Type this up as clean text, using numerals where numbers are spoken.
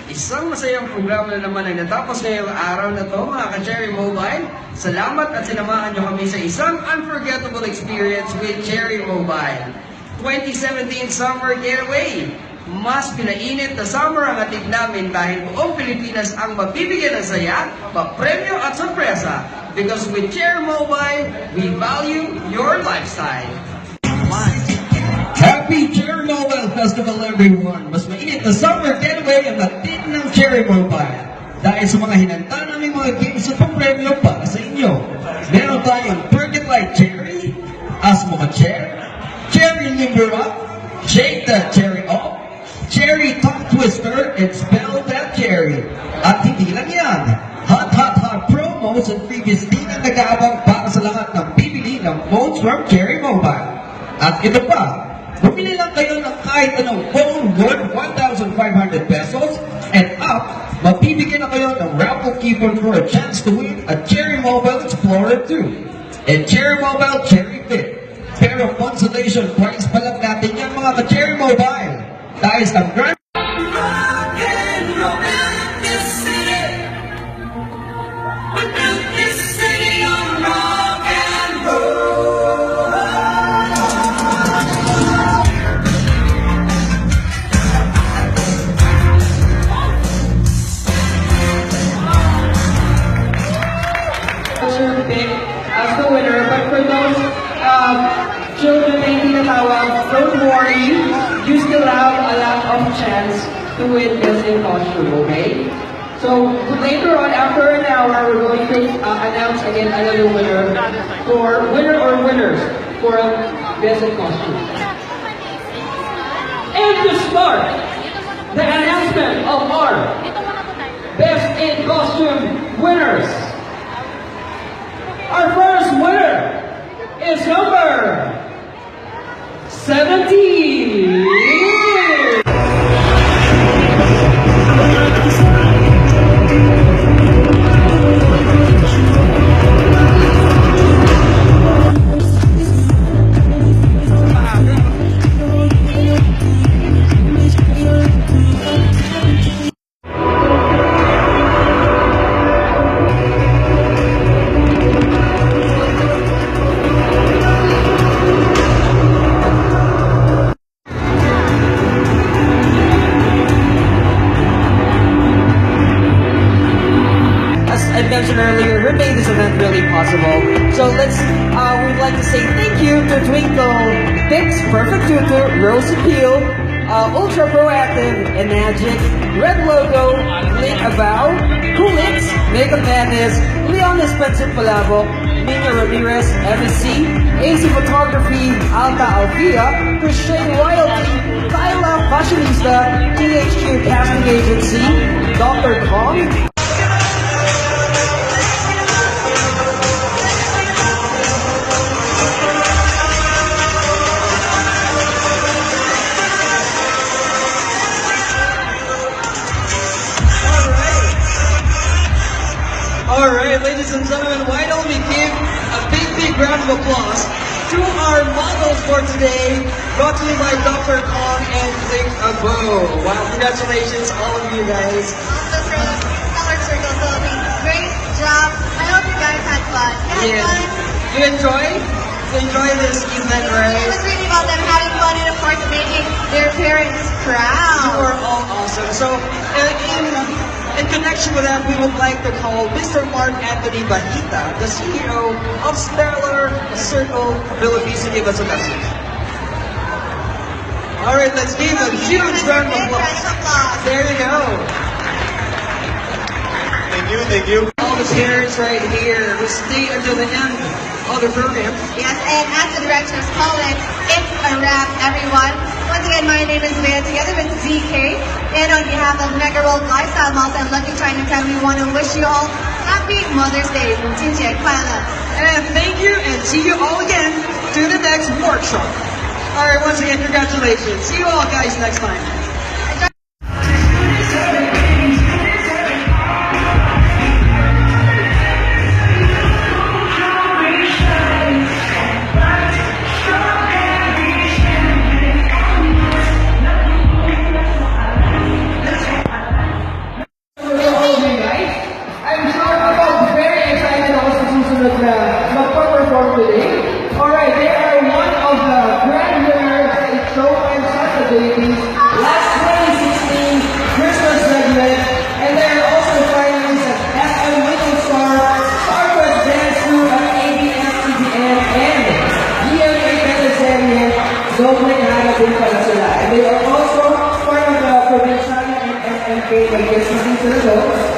Isang masayang programa na naman ang natapos ngayong araw na to, mga ka-Cherry Mobile. Salamat at sinamahan nyo kami sa isang unforgettable experience with Cherry Mobile. 2017 Summer Getaway. Mas pinainit na summer ang hatid namin dahil buong Pilipinas ang mabibigyan ng saya, papremyo at sorpresa. Because with Cherry Mobile, we value your lifestyle. Happy Cherry Mobile Festival, everyone! Mas mainit na summer getaway ang hatid ng Cherry Mobile. Dahil sa mga hinanda namin mga games at pampremyo para sa inyo. Meron tayong Perk It Like Cherry, Ask Mo Ka Cher, Cherry Limber Up, Shake That Cherry Up, Cherry Tongue Twister, and Spell That Cherry. At hindi lang yan, hot promos and freebies din ang nag-aabang para sa lahat ng bibili ng phones from Cherry Mobile. At ito pa, bumili lang kayo ng kahit anong phone worth 1,500 pesos and up, mabibigyan na kayo ng raffle coupon for a chance to win a Cherry Mobile Explorer 2 and Cherry Mobile Cherry Fit. Pero consolation prize pa lang natin yan mga ka-Cherry Mobile. Dahil sa grand pick as the winner, but for those children na hindi natawag, don't worry, you still have a lot of chance to win this in costume, okay? So later on, after an hour, we're going to announce again another winner for or winners for best in costume. And to start the announcement of our best in costume winners. Our first winner is number 17. I mentioned earlier, who made this event really possible. So we'd like to say thank you to Twinkle, Pix, Perfect Tutor, Rose Appeal, Ultra Proactive, and Magic, Red Logo, Link About, Coolix, Makeup Madness, Leon Spencer Palavo, Nina Ramirez, MSC, AC Photography, Alta Alvia, Christian Royalty, Kyla Fashionista, THQ Casting Agency, Dr. Kong, Alright, ladies and gentlemen, why don't we give a big round of applause to our models for today, brought to you by Dr. Kong and Link Abo. Wow, congratulations all of you guys. Also from Color Circle Philippines, great job. I hope you guys had fun. You had fun? You enjoy this event, It right? was really about them having fun and of course making their parents You proud. are all awesome. So, in connection with that, we would like to call Mr. Mark Anthony Bahita, the CEO of Stellar Circle Philippines, to give us a message. Alright, let's give a huge round of applause. There you go. Thank you. All the parents right here will stay until the end of the program. Yes, and as the directors call it, it's a wrap, everyone. Once again, my name is Bea, together with ZK, and on behalf of Mega World Lifestyle Malls and Lucky Chinatown, we want to wish you all happy Mother's Day from Jinjie Kuala. And thank you, and see you all again to the next workshop. Alright, once again, congratulations. See you all guys next time. din pala sila. And they are also part of the Provinciana and FMK by guest speaking sila doon.